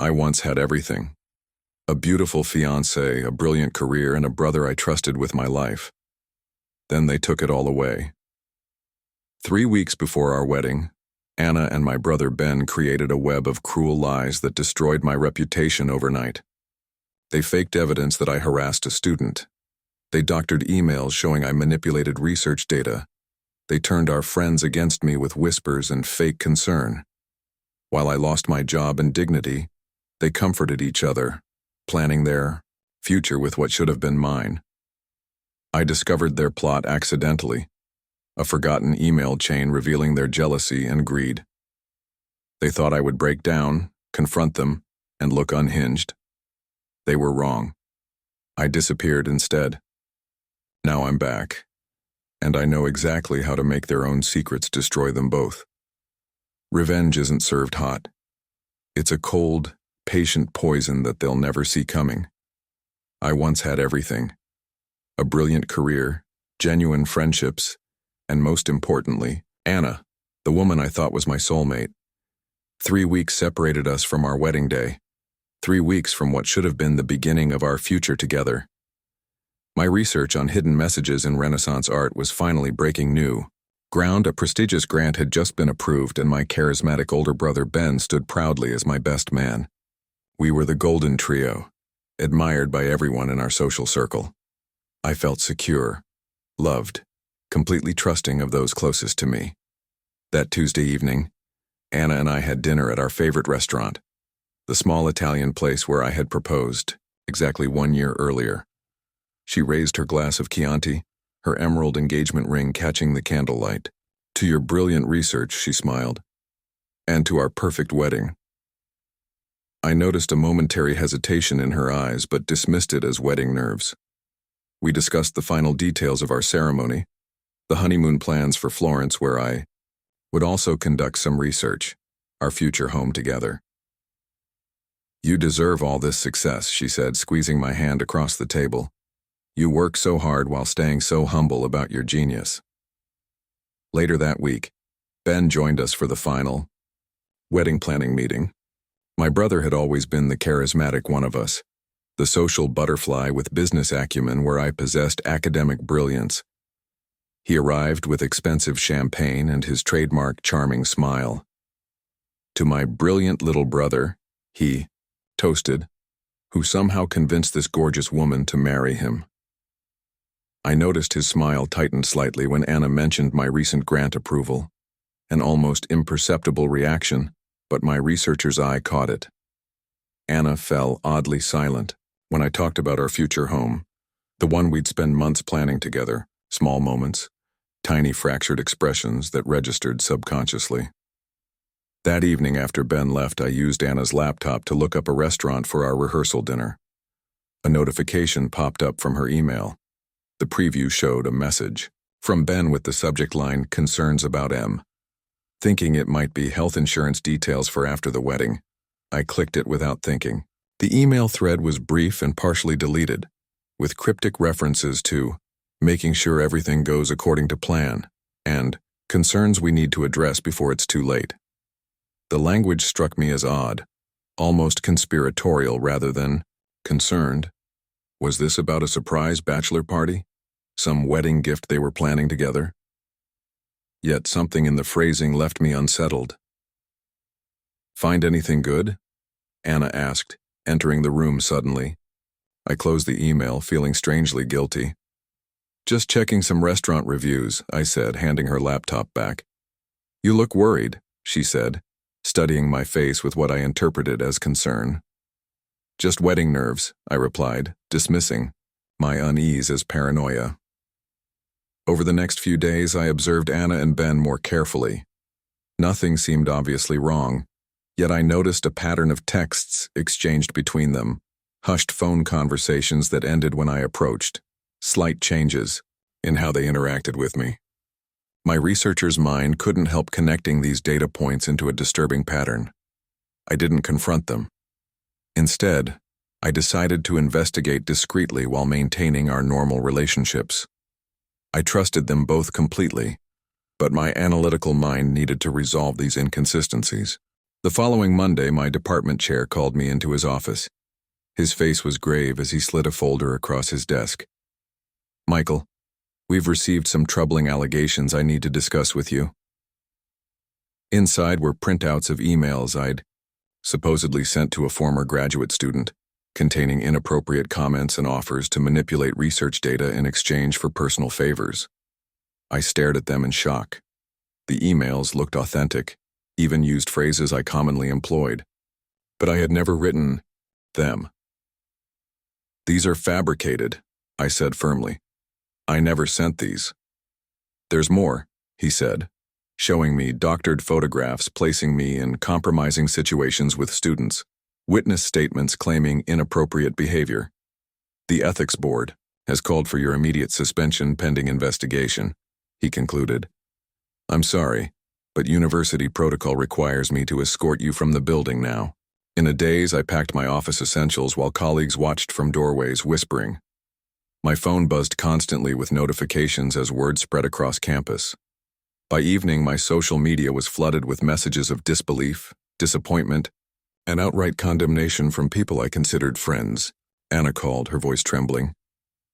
I once had everything. A beautiful fiance, a brilliant career, and a brother I trusted with my life. Then they took it all away. 3 weeks before our wedding, Anna and my brother Ben created a web of cruel lies that destroyed my reputation overnight. They faked evidence that I harassed a student. They doctored emails showing I manipulated research data. They turned our friends against me with whispers and fake concern. While I lost my job and dignity, they comforted each other, planning their future with what should have been mine. I discovered their plot accidentally, a forgotten email chain revealing their jealousy and greed. They thought I would break down, confront them, and look unhinged. They were wrong. I disappeared instead. Now I'm back, and I know exactly how to make their own secrets destroy them both. Revenge isn't served hot. It's a cold, patient poison that they'll never see coming. I once had everything. A brilliant career, genuine friendships, and most importantly, Anna, the woman I thought was my soulmate. 3 weeks separated us from our wedding day. 3 weeks from what should have been the beginning of our future together. My research on hidden messages in Renaissance art was finally breaking new ground. A prestigious grant had just been approved, and my charismatic older brother Ben stood proudly as my best man. We were the golden trio, admired by everyone in our social circle. I felt secure, loved, completely trusting of those closest to me. That Tuesday evening, Anna and I had dinner at our favorite restaurant, the small Italian place where I had proposed, exactly 1 year earlier. She raised her glass of Chianti, her emerald engagement ring catching the candlelight. "To your brilliant research," she smiled, "and to our perfect wedding." I noticed a momentary hesitation in her eyes, but dismissed it as wedding nerves. We discussed the final details of our ceremony, the honeymoon plans for Florence, where I would also conduct some research, our future home together. "You deserve all this success," she said, squeezing my hand across the table. "You work so hard while staying so humble about your genius." Later that week, Ben joined us for the final wedding planning meeting. My brother had always been the charismatic one of us, the social butterfly with business acumen where I possessed academic brilliance. He arrived with expensive champagne and his trademark charming smile. "To my brilliant little brother," he toasted, "who somehow convinced this gorgeous woman to marry him." I noticed his smile tightened slightly when Anna mentioned my recent grant approval, an almost imperceptible reaction, but my researcher's eye caught it. Anna fell oddly silent when I talked about our future home, the one we'd spend months planning together, small moments, tiny fractured expressions that registered subconsciously. That evening after Ben left, I used Anna's laptop to look up a restaurant for our rehearsal dinner. A notification popped up from her email. The preview showed a message from Ben with the subject line, "Concerns about M." Thinking it might be health insurance details for after the wedding, I clicked it without thinking. The email thread was brief and partially deleted, with cryptic references to making sure everything goes according to plan and concerns we need to address before it's too late. The language struck me as odd, almost conspiratorial rather than concerned. Was this about a surprise bachelor party? Some wedding gift they were planning together? Yet something in the phrasing left me unsettled. "Find anything good?" Anna asked, entering the room suddenly. I closed the email, feeling strangely guilty. "Just checking some restaurant reviews," I said, handing her laptop back. "You look worried," she said, studying my face with what I interpreted as concern. "Just wedding nerves," I replied, dismissing my unease as paranoia. Over the next few days, I observed Anna and Ben more carefully. Nothing seemed obviously wrong, yet I noticed a pattern of texts exchanged between them, hushed phone conversations that ended when I approached, slight changes in how they interacted with me. My researcher's mind couldn't help connecting these data points into a disturbing pattern. I didn't confront them. Instead, I decided to investigate discreetly while maintaining our normal relationships. I trusted them both completely, but my analytical mind needed to resolve these inconsistencies. The following Monday, my department chair called me into his office. His face was grave as he slid a folder across his desk. "Michael, we've received some troubling allegations I need to discuss with you." Inside were printouts of emails I'd supposedly sent to a former graduate student, containing inappropriate comments and offers to manipulate research data in exchange for personal favors. I stared at them in shock. The emails looked authentic, even used phrases I commonly employed, but I had never written them. "These are fabricated," I said firmly. "I never sent these." "There's more," he said, showing me doctored photographs placing me in compromising situations with students, witness statements claiming inappropriate behavior. "The ethics board has called for your immediate suspension pending investigation," he concluded. "I'm sorry, but university protocol requires me to escort you from the building now." In a daze, I packed my office essentials while colleagues watched from doorways, whispering. My phone buzzed constantly with notifications as word spread across campus. By evening, my social media was flooded with messages of disbelief, disappointment, and outright condemnation from people I considered friends. Anna called, her voice trembling.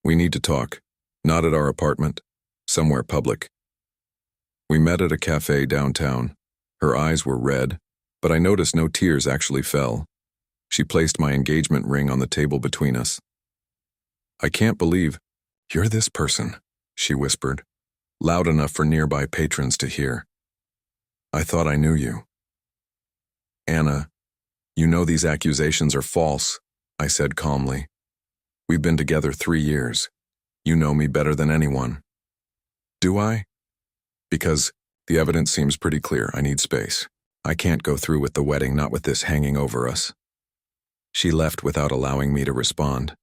"We need to talk. Not at our apartment. Somewhere public." We met at a cafe downtown. Her eyes were red, but I noticed no tears actually fell. She placed my engagement ring on the table between us. "I can't believe you're this person," she whispered, loud enough for nearby patrons to hear. "I thought I knew you." "Anna, you know these accusations are false," I said calmly. "We've been together 3 years. You know me better than anyone." "Do I?" "Because the evidence seems pretty clear. I need space. I can't go through with the wedding, not with this hanging over us." She left without allowing me to respond.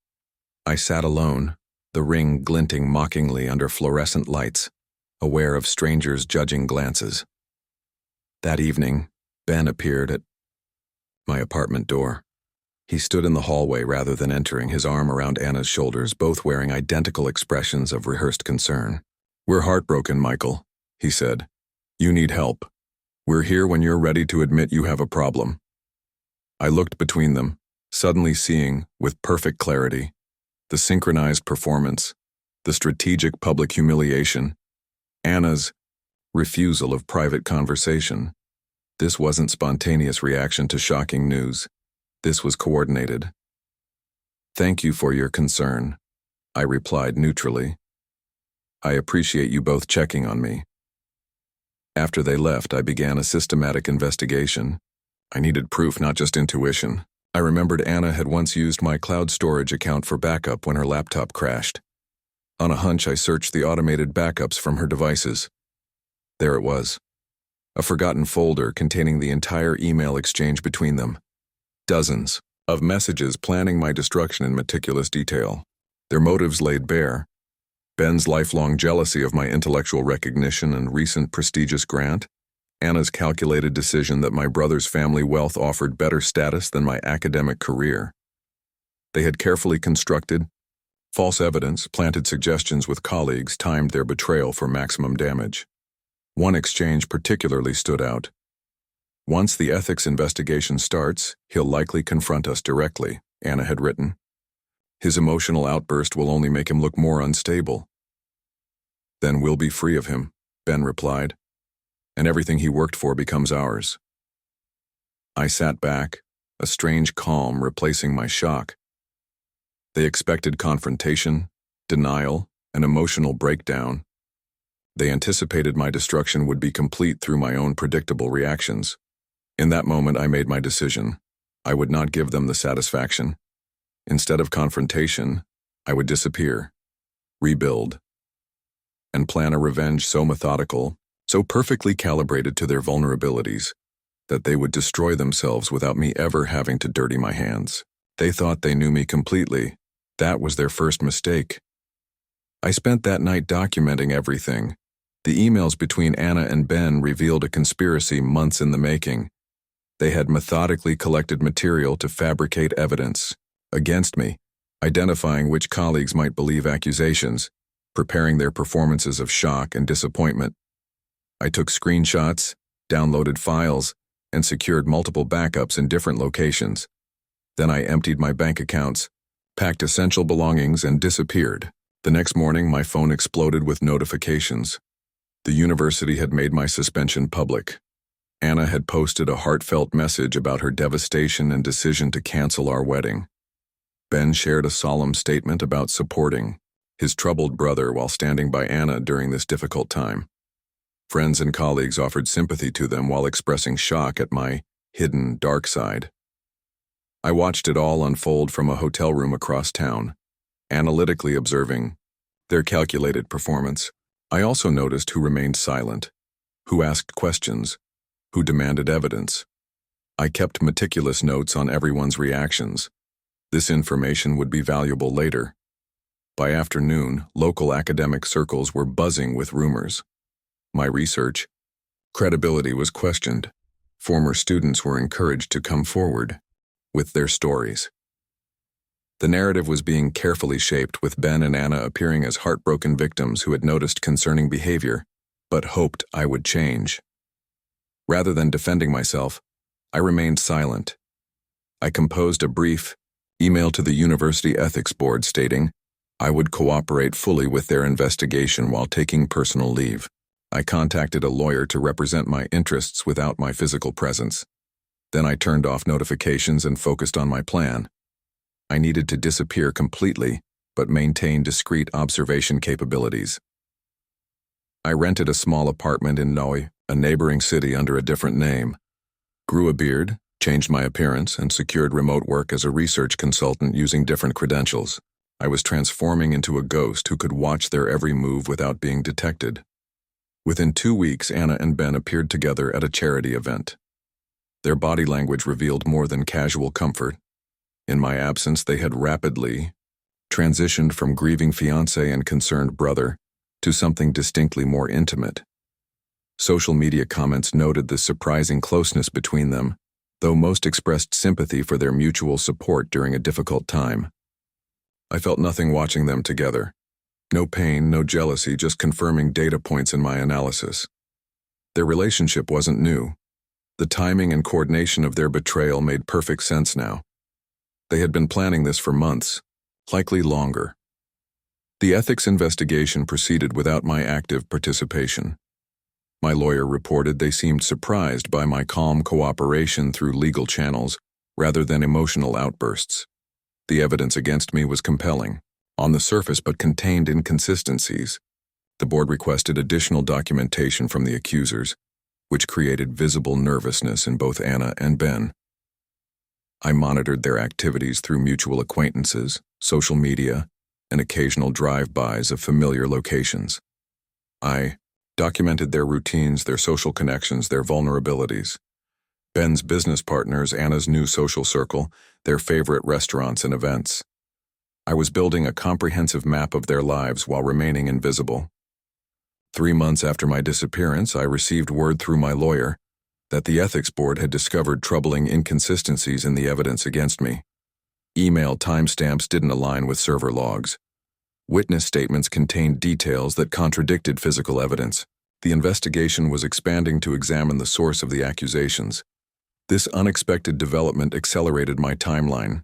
I sat alone, the ring glinting mockingly under fluorescent lights, aware of strangers' judging glances. That evening, Ben appeared at my apartment door. He stood in the hallway rather than entering, his arm around Anna's shoulders, both wearing identical expressions of rehearsed concern. "We're heartbroken, Michael," he said. "You need help. We're here when you're ready to admit you have a problem." I looked between them, suddenly seeing, with perfect clarity, the synchronized performance, the strategic public humiliation, Anna's refusal of private conversation. This wasn't spontaneous reaction to shocking news. This was coordinated. "Thank you for your concern," I replied neutrally. "I appreciate you both checking on me." After they left, I began a systematic investigation. I needed proof, not just intuition. I remembered Anna had once used my cloud storage account for backup when her laptop crashed. On a hunch, I searched the automated backups from her devices. There it was, a forgotten folder containing the entire email exchange between them. Dozens of messages planning my destruction in meticulous detail. Their motives laid bare. Ben's lifelong jealousy of my intellectual recognition and recent prestigious grant, Anna's calculated decision that my brother's family wealth offered better status than my academic career. They had carefully constructed false evidence, planted suggestions with colleagues, timed their betrayal for maximum damage. One exchange particularly stood out. "Once the ethics investigation starts, he'll likely confront us directly," Anna had written. "His emotional outburst will only make him look more unstable." "Then we'll be free of him," Ben replied, "and everything he worked for becomes ours." I sat back, a strange calm replacing my shock. They expected confrontation, denial, and emotional breakdown. They anticipated my destruction would be complete through my own predictable reactions. In that moment, I made my decision. I would not give them the satisfaction. Instead of confrontation, I would disappear, rebuild, and plan a revenge so methodical, so perfectly calibrated to their vulnerabilities, that they would destroy themselves without me ever having to dirty my hands. They thought they knew me completely. That was their first mistake. I spent that night documenting everything. The emails between Anna and Ben revealed a conspiracy months in the making. They had methodically collected material to fabricate evidence against me, identifying which colleagues might believe accusations, preparing their performances of shock and disappointment. I took screenshots, downloaded files, and secured multiple backups in different locations. Then I emptied my bank accounts, packed essential belongings, and disappeared. The next morning, my phone exploded with notifications. The university had made my suspension public. Anna had posted a heartfelt message about her devastation and decision to cancel our wedding. Ben shared a solemn statement about supporting his troubled brother while standing by Anna during this difficult time. Friends and colleagues offered sympathy to them while expressing shock at my hidden dark side. I watched it all unfold from a hotel room across town, analytically observing their calculated performance. I also noticed who remained silent, who asked questions, who demanded evidence. I kept meticulous notes on everyone's reactions. This information would be valuable later. By afternoon, local academic circles were buzzing with rumors. My research credibility was questioned. Former students were encouraged to come forward with their stories. The narrative was being carefully shaped, with Ben and Anna appearing as heartbroken victims who had noticed concerning behavior, but hoped I would change. Rather than defending myself, I remained silent. I composed a brief email to the University Ethics Board stating I would cooperate fully with their investigation while taking personal leave. I contacted a lawyer to represent my interests without my physical presence. Then I turned off notifications and focused on my plan. I needed to disappear completely, but maintain discreet observation capabilities. I rented a small apartment in Noi, a neighboring city, under a different name, grew a beard, changed my appearance, and secured remote work as a research consultant using different credentials. I was transforming into a ghost who could watch their every move without being detected. Within 2 weeks, Anna and Ben appeared together at a charity event. Their body language revealed more than casual comfort. In my absence, they had rapidly transitioned from grieving fiancé and concerned brother to something distinctly more intimate. Social media comments noted the surprising closeness between them, though most expressed sympathy for their mutual support during a difficult time. I felt nothing watching them together. No pain, no jealousy, just confirming data points in my analysis. Their relationship wasn't new. The timing and coordination of their betrayal made perfect sense now. They had been planning this for months, likely longer. The ethics investigation proceeded without my active participation. My lawyer reported they seemed surprised by my calm cooperation through legal channels rather than emotional outbursts. The evidence against me was compelling, on the surface, but contained inconsistencies. The board requested additional documentation from the accusers, which created visible nervousness in both Anna and Ben. I monitored their activities through mutual acquaintances, social media, and occasional drive-bys of familiar locations. I documented their routines, their social connections, their vulnerabilities. Ben's business partners, Anna's new social circle, their favorite restaurants and events. I was building a comprehensive map of their lives while remaining invisible. 3 months after my disappearance, I received word through my lawyer that the ethics board had discovered troubling inconsistencies in the evidence against me. Email timestamps didn't align with server logs. Witness statements contained details that contradicted physical evidence. The investigation was expanding to examine the source of the accusations. This unexpected development accelerated my timeline.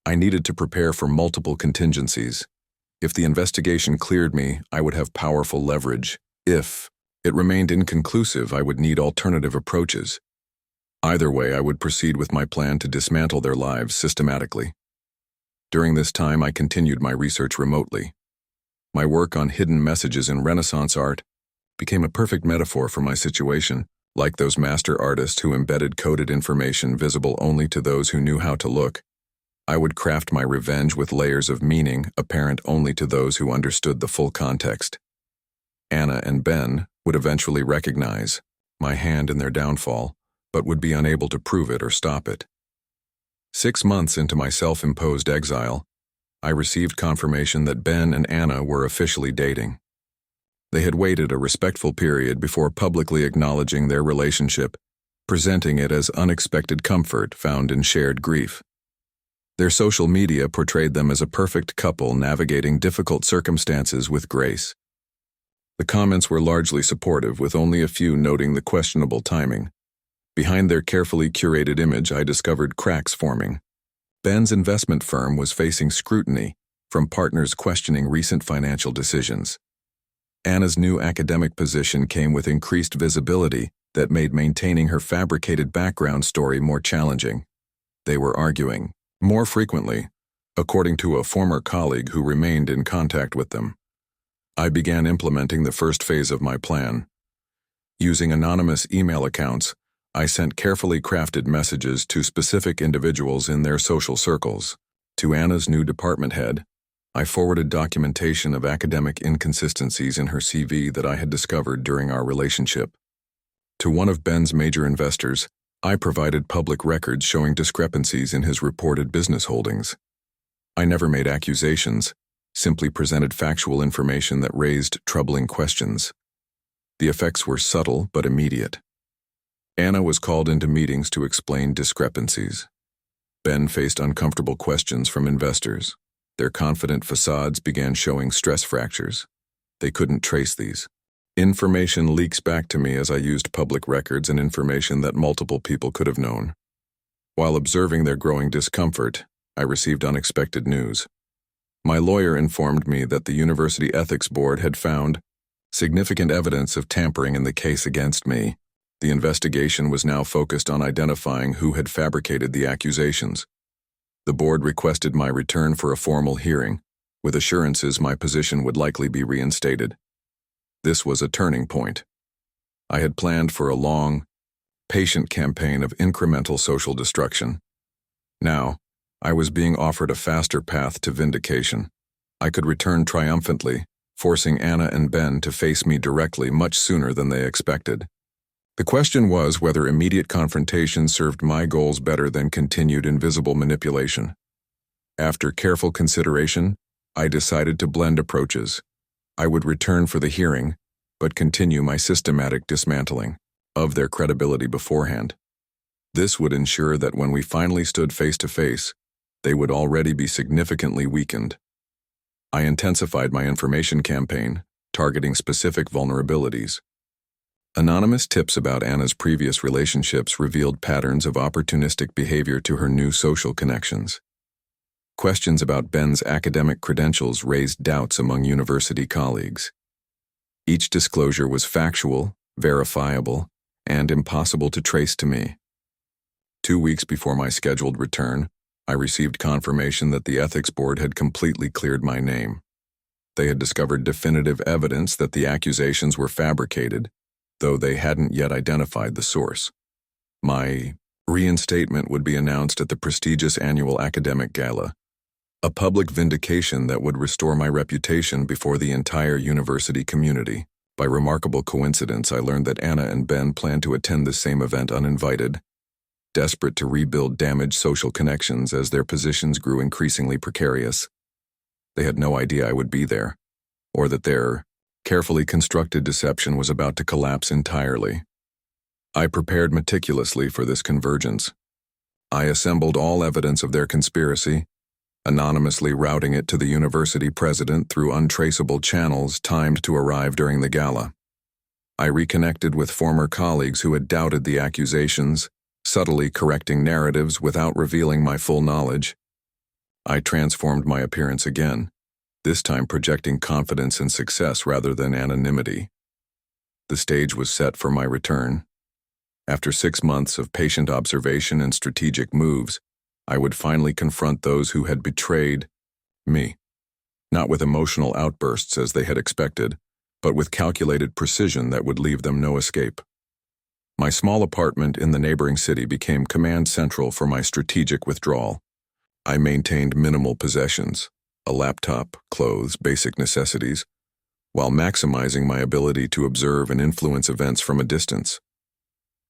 I needed to prepare for multiple contingencies. If the investigation cleared me, I would have powerful leverage. If it remained inconclusive, I would need alternative approaches. Either way, I would proceed with my plan to dismantle their lives systematically. During this time, I continued my research remotely. My work on hidden messages in Renaissance art became a perfect metaphor for my situation, like those master artists who embedded coded information visible only to those who knew how to look. I would craft my revenge with layers of meaning apparent only to those who understood the full context. Anna and Ben would eventually recognize my hand in their downfall, but would be unable to prove it or stop it. 6 months into my self-imposed exile, I received confirmation that Ben and Anna were officially dating. They had waited a respectful period before publicly acknowledging their relationship, presenting it as unexpected comfort found in shared grief. Their social media portrayed them as a perfect couple navigating difficult circumstances with grace. The comments were largely supportive, with only a few noting the questionable timing. Behind their carefully curated image, I discovered cracks forming. Ben's investment firm was facing scrutiny from partners questioning recent financial decisions. Anna's new academic position came with increased visibility that made maintaining her fabricated background story more challenging. They were arguing more frequently, according to a former colleague who remained in contact with them. I began implementing the first phase of my plan. Using anonymous email accounts, I sent carefully crafted messages to specific individuals in their social circles. To Anna's new department head, I forwarded documentation of academic inconsistencies in her CV that I had discovered during our relationship. To one of Ben's major investors, I provided public records showing discrepancies in his reported business holdings. I never made accusations, simply presented factual information that raised troubling questions. The effects were subtle but immediate. Anna was called into meetings to explain discrepancies. Ben faced uncomfortable questions from investors. Their confident facades began showing stress fractures. They couldn't trace these. Information leaks back to me as I used public records and information that multiple people could have known. While observing their growing discomfort, I received unexpected news. My lawyer informed me that the University Ethics Board had found significant evidence of tampering in the case against me. The investigation was now focused on identifying who had fabricated the accusations. The board requested my return for a formal hearing, with assurances my position would likely be reinstated. This was a turning point. I had planned for a long, patient campaign of incremental social destruction. Now, I was being offered a faster path to vindication. I could return triumphantly, forcing Anna and Ben to face me directly much sooner than they expected. The question was whether immediate confrontation served my goals better than continued invisible manipulation. After careful consideration, I decided to blend approaches. I would return for the hearing, but continue my systematic dismantling of their credibility beforehand. This would ensure that when we finally stood face to face, they would already be significantly weakened. I intensified my information campaign, targeting specific vulnerabilities. Anonymous tips about Anna's previous relationships revealed patterns of opportunistic behavior to her new social connections. Questions about Ben's academic credentials raised doubts among university colleagues. Each disclosure was factual, verifiable, and impossible to trace to me. 2 weeks before my scheduled return, I received confirmation that the ethics board had completely cleared my name. They had discovered definitive evidence that the accusations were fabricated, though they hadn't yet identified the source. My reinstatement would be announced at the prestigious annual academic gala, a public vindication that would restore my reputation before the entire university community. By remarkable coincidence, I learned that Anna and Ben planned to attend the same event uninvited, desperate to rebuild damaged social connections as their positions grew increasingly precarious. They had no idea I would be there, or that their carefully constructed deception was about to collapse entirely. I prepared meticulously for this convergence. I assembled all evidence of their conspiracy, anonymously routing it to the university president through untraceable channels timed to arrive during the gala. I reconnected with former colleagues who had doubted the accusations, subtly correcting narratives without revealing my full knowledge. I transformed my appearance again, this time projecting confidence and success rather than anonymity. The stage was set for my return. After 6 months of patient observation and strategic moves, I would finally confront those who had betrayed me, not with emotional outbursts as they had expected, but with calculated precision that would leave them no escape. My small apartment in the neighboring city became command central for my strategic withdrawal. I maintained minimal possessions, a laptop, clothes, basic necessities, while maximizing my ability to observe and influence events from a distance.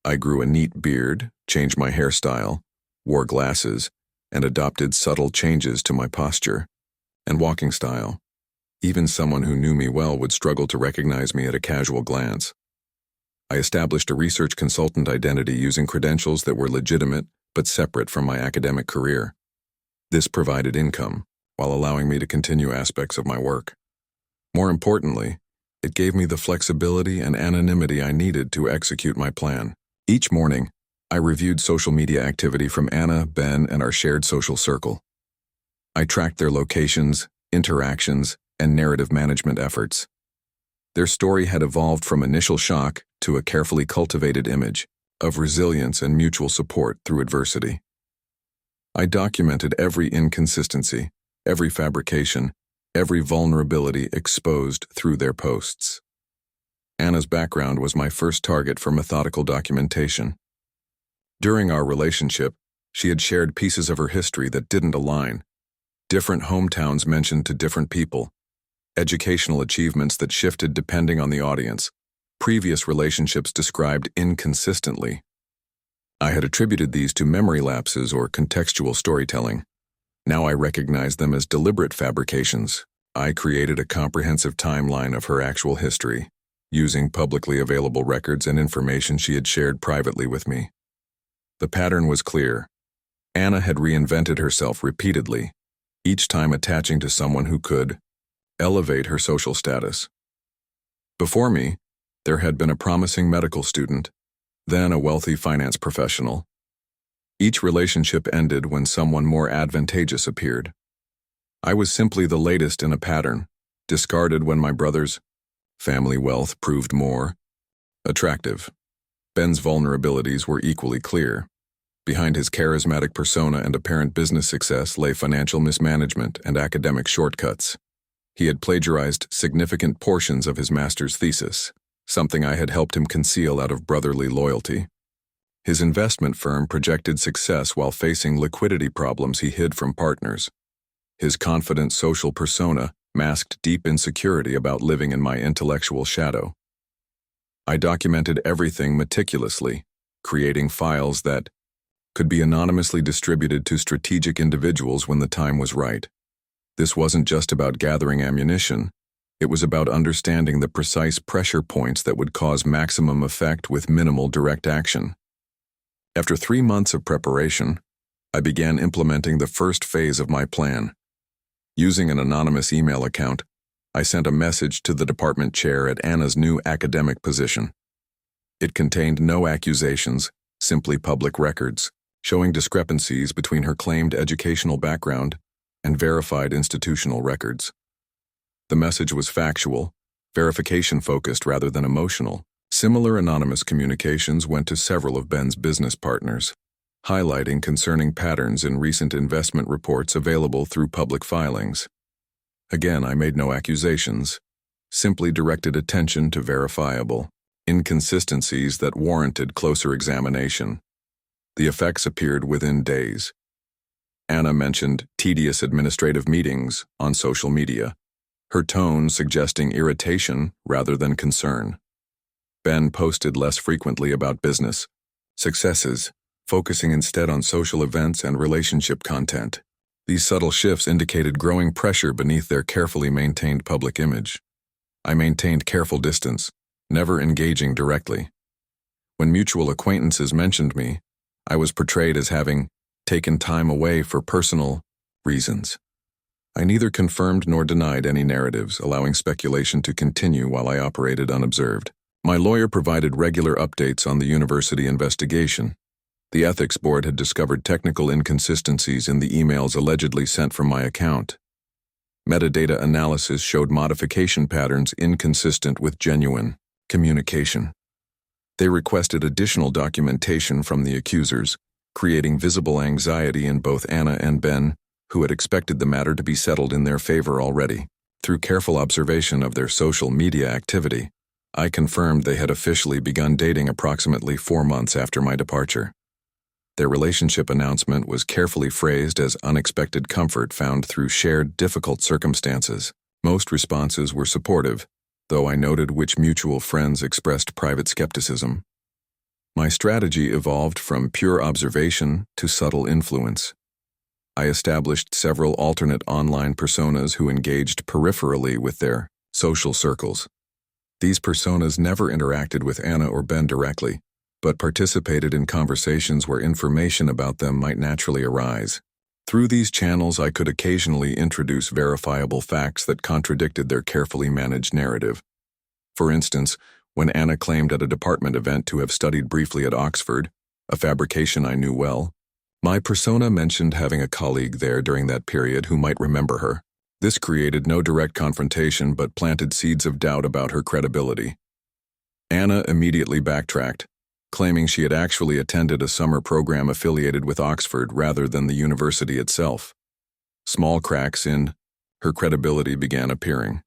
I grew a neat beard, changed my hairstyle, wore glasses, and adopted subtle changes to my posture and walking style. Even someone who knew me well would struggle to recognize me at a casual glance. I established a research consultant identity using credentials that were legitimate but separate from my academic career. This provided income, while allowing me to continue aspects of my work. More importantly, it gave me the flexibility and anonymity I needed to execute my plan. Each morning, I reviewed social media activity from Anna, Ben, and our shared social circle. I tracked their locations, interactions, and narrative management efforts. Their story had evolved from initial shock to a carefully cultivated image of resilience and mutual support through adversity. I documented every inconsistency, every fabrication, every vulnerability exposed through their posts. Anna's background was my first target for methodical documentation. During our relationship, she had shared pieces of her history that didn't align. Different hometowns mentioned to different people, educational achievements that shifted depending on the audience, previous relationships described inconsistently. I had attributed these to memory lapses or contextual storytelling. Now I recognize them as deliberate fabrications. I created a comprehensive timeline of her actual history, using publicly available records and information she had shared privately with me. The pattern was clear. Anna had reinvented herself repeatedly, each time attaching to someone who could elevate her social status. Before me, there had been a promising medical student, then a wealthy finance professional. Each relationship ended when someone more advantageous appeared. I was simply the latest in a pattern, discarded when my brother's family wealth proved more attractive. Ben's vulnerabilities were equally clear. Behind his charismatic persona and apparent business success lay financial mismanagement and academic shortcuts. He had plagiarized significant portions of his master's thesis, something I had helped him conceal out of brotherly loyalty. His investment firm projected success while facing liquidity problems he hid from partners. His confident social persona masked deep insecurity about living in my intellectual shadow. I documented everything meticulously, creating files that could be anonymously distributed to strategic individuals when the time was right. This wasn't just about gathering ammunition. It was about understanding the precise pressure points that would cause maximum effect with minimal direct action. After 3 months of preparation, I began implementing the first phase of my plan. Using an anonymous email account, I sent a message to the department chair at Anna's new academic position. It contained no accusations, simply public records, showing discrepancies between her claimed educational background and verified institutional records. The message was factual, verification-focused rather than emotional. Similar anonymous communications went to several of Ben's business partners, highlighting concerning patterns in recent investment reports available through public filings. Again, I made no accusations, simply directed attention to verifiable inconsistencies that warranted closer examination. The effects appeared within days. Anna mentioned tedious administrative meetings on social media, her tone suggesting irritation rather than concern. Ben posted less frequently about business successes, focusing instead on social events and relationship content. These subtle shifts indicated growing pressure beneath their carefully maintained public image. I maintained careful distance, never engaging directly. When mutual acquaintances mentioned me, I was portrayed as having taken time away for personal reasons. I neither confirmed nor denied any narratives, allowing speculation to continue while I operated unobserved. My lawyer provided regular updates on the university investigation. The ethics board had discovered technical inconsistencies in the emails allegedly sent from my account. Metadata analysis showed modification patterns inconsistent with genuine communication. They requested additional documentation from the accusers, creating visible anxiety in both Anna and Ben, who had expected the matter to be settled in their favor already. Through careful observation of their social media activity, I confirmed they had officially begun dating approximately 4 months after my departure. Their relationship announcement was carefully phrased as unexpected comfort found through shared difficult circumstances. Most responses were supportive, though I noted which mutual friends expressed private skepticism. My strategy evolved from pure observation to subtle influence. I established several alternate online personas who engaged peripherally with their social circles. These personas never interacted with Anna or Ben directly, but participated in conversations where information about them might naturally arise. Through these channels, I could occasionally introduce verifiable facts that contradicted their carefully managed narrative. For instance, when Anna claimed at a department event to have studied briefly at Oxford, a fabrication I knew well. My persona mentioned having a colleague there during that period who might remember her. This created no direct confrontation but planted seeds of doubt about her credibility. Anna immediately backtracked, claiming she had actually attended a summer program affiliated with Oxford rather than the university itself. Small cracks in her credibility began appearing.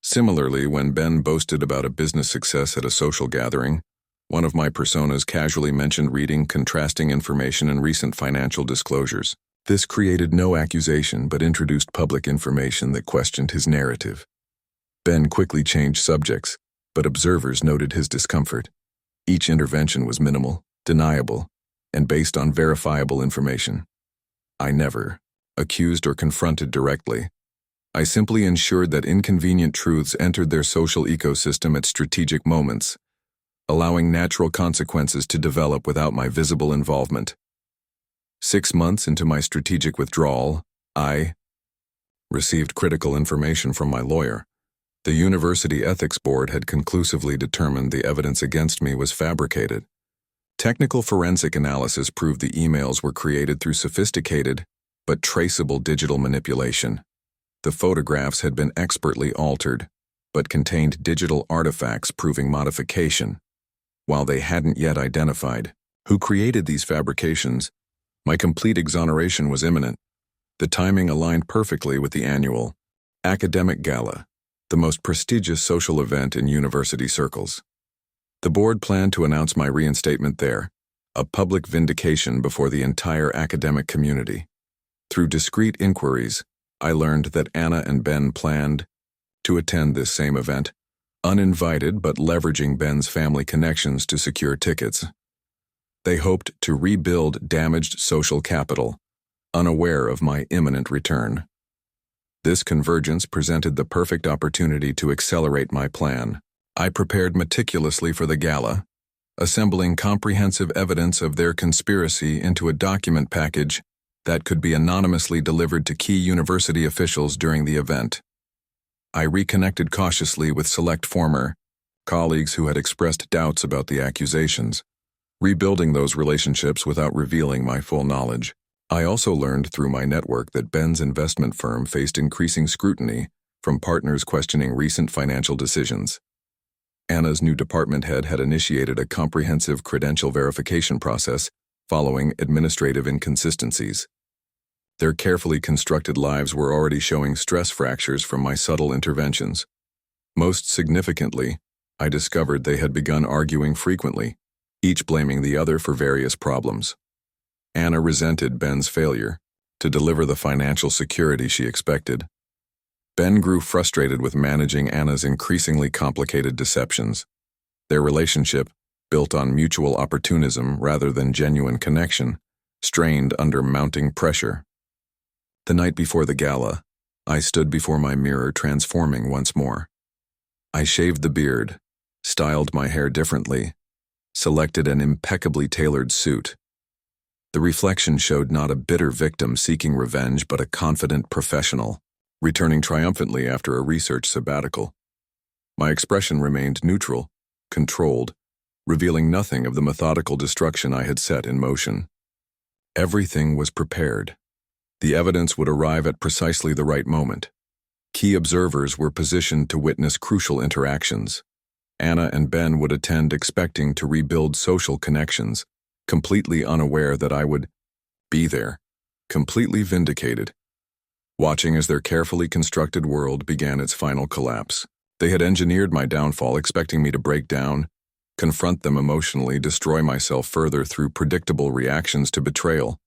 Similarly, when Ben boasted about a business success at a social gathering, one of my personas casually mentioned reading contrasting information in recent financial disclosures. This created no accusation but introduced public information that questioned his narrative. Ben quickly changed subjects, but observers noted his discomfort. Each intervention was minimal, deniable, and based on verifiable information. I never accused or confronted directly. I simply ensured that inconvenient truths entered their social ecosystem at strategic moments, allowing natural consequences to develop without my visible involvement. 6 months into my strategic withdrawal, I received critical information from my lawyer. The University Ethics Board had conclusively determined the evidence against me was fabricated. Technical forensic analysis proved the emails were created through sophisticated but traceable digital manipulation. The photographs had been expertly altered, but contained digital artifacts proving modification. While they hadn't yet identified who created these fabrications, my complete exoneration was imminent. The timing aligned perfectly with the annual academic gala, the most prestigious social event in university circles. The board planned to announce my reinstatement there, a public vindication before the entire academic community. Through discreet inquiries, I learned that Anna and Ben planned to attend this same event, uninvited but leveraging Ben's family connections to secure tickets. They hoped to rebuild damaged social capital, unaware of my imminent return. This convergence presented the perfect opportunity to accelerate my plan. I prepared meticulously for the gala, assembling comprehensive evidence of their conspiracy into a document package that could be anonymously delivered to key university officials during the event. I reconnected cautiously with select former colleagues who had expressed doubts about the accusations, rebuilding those relationships without revealing my full knowledge. I also learned through my network that Ben's investment firm faced increasing scrutiny from partners questioning recent financial decisions. Anna's new department head had initiated a comprehensive credential verification process following administrative inconsistencies. Their carefully constructed lives were already showing stress fractures from my subtle interventions. Most significantly, I discovered they had begun arguing frequently, each blaming the other for various problems. Anna resented Ben's failure to deliver the financial security she expected. Ben grew frustrated with managing Anna's increasingly complicated deceptions. Their relationship, built on mutual opportunism rather than genuine connection, strained under mounting pressure. The night before the gala, I stood before my mirror transforming once more. I shaved the beard, styled my hair differently, selected an impeccably tailored suit. The reflection showed not a bitter victim seeking revenge but a confident professional, returning triumphantly after a research sabbatical. My expression remained neutral, controlled, revealing nothing of the methodical destruction I had set in motion. Everything was prepared. The evidence would arrive at precisely the right moment. Key observers were positioned to witness crucial interactions. Anna and Ben would attend expecting to rebuild social connections, completely unaware that I would be there, completely vindicated, watching as their carefully constructed world began its final collapse. They had engineered my downfall, expecting me to break down, confront them emotionally, destroy myself further through predictable reactions to betrayal.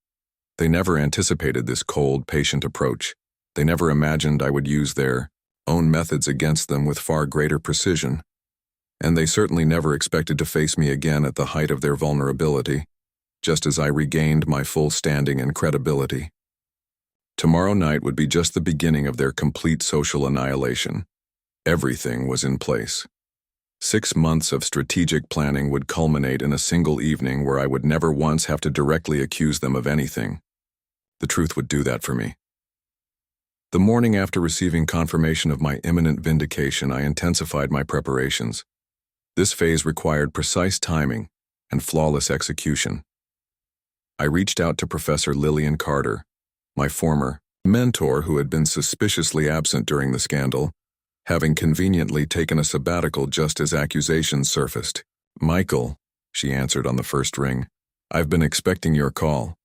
They never anticipated this cold, patient approach. They never imagined I would use their own methods against them with far greater precision. And they certainly never expected to face me again at the height of their vulnerability, just as I regained my full standing and credibility. Tomorrow night would be just the beginning of their complete social annihilation. Everything was in place. 6 months of strategic planning would culminate in a single evening where I would never once have to directly accuse them of anything. The truth would do that for me. The morning after receiving confirmation of my imminent vindication, I intensified my preparations. This phase required precise timing and flawless execution. I reached out to Professor Lillian Carter, my former mentor who had been suspiciously absent during the scandal, having conveniently taken a sabbatical just as accusations surfaced. "Michael," she answered on the first ring, "I've been expecting your call."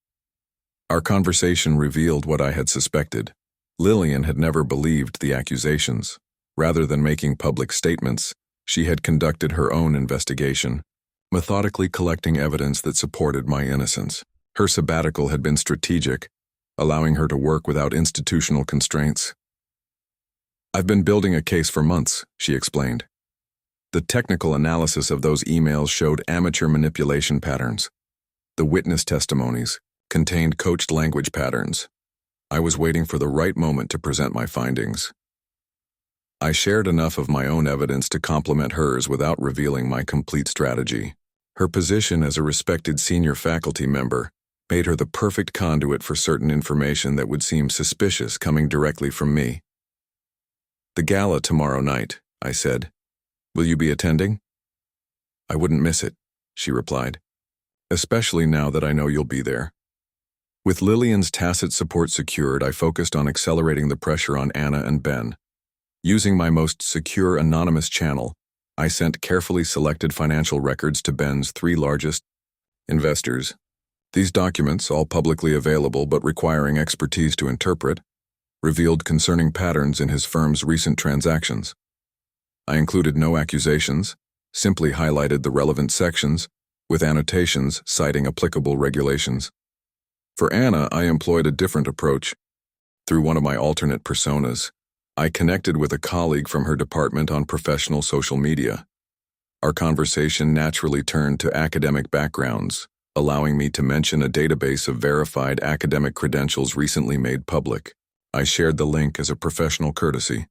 Our conversation revealed what I had suspected. Lillian had never believed the accusations. Rather than making public statements, she had conducted her own investigation, methodically collecting evidence that supported my innocence. Her sabbatical had been strategic, allowing her to work without institutional constraints. "I've been building a case for months," she explained. The technical analysis of those emails showed amateur manipulation patterns. The witness testimonies contained coached language patterns. I was waiting for the right moment to present my findings. I shared enough of my own evidence to complement hers without revealing my complete strategy. Her position as a respected senior faculty member made her the perfect conduit for certain information that would seem suspicious coming directly from me. "The gala tomorrow night," I said. "Will you be attending?" "I wouldn't miss it," she replied, "especially now that I know you'll be there." With Lillian's tacit support secured, I focused on accelerating the pressure on Anna and Ben. Using my most secure anonymous channel, I sent carefully selected financial records to Ben's 3 largest investors. These documents, all publicly available but requiring expertise to interpret, revealed concerning patterns in his firm's recent transactions. I included no accusations, simply highlighted the relevant sections, with annotations citing applicable regulations. For Anna, I employed a different approach. Through one of my alternate personas, I connected with a colleague from her department on professional social media. Our conversation naturally turned to academic backgrounds, allowing me to mention a database of verified academic credentials recently made public. I shared the link as a professional courtesy,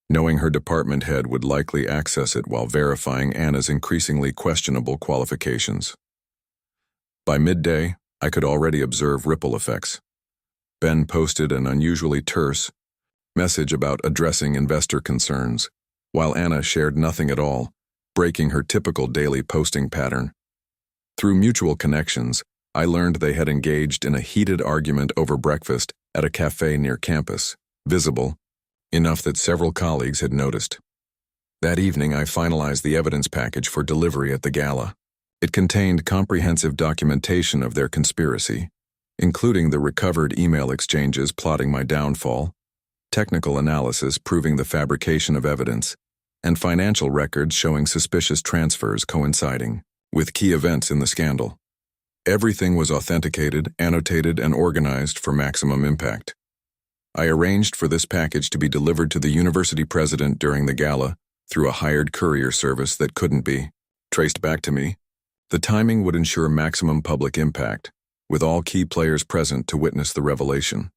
knowing her department head would likely access it while verifying Anna's increasingly questionable qualifications. By midday, I could already observe ripple effects. Ben posted an unusually terse message about addressing investor concerns, while Anna shared nothing at all, breaking her typical daily posting pattern. Through mutual connections, I learned they had engaged in a heated argument over breakfast at a cafe near campus, visible enough that several colleagues had noticed. That evening, I finalized the evidence package for delivery at the gala. It contained comprehensive documentation of their conspiracy, including the recovered email exchanges plotting my downfall, technical analysis proving the fabrication of evidence, and financial records showing suspicious transfers coinciding with key events in the scandal. Everything was authenticated, annotated, and organized for maximum impact. I arranged for this package to be delivered to the university president during the gala through a hired courier service that couldn't be traced back to me. The timing would ensure maximum public impact, with all key players present to witness the revelation.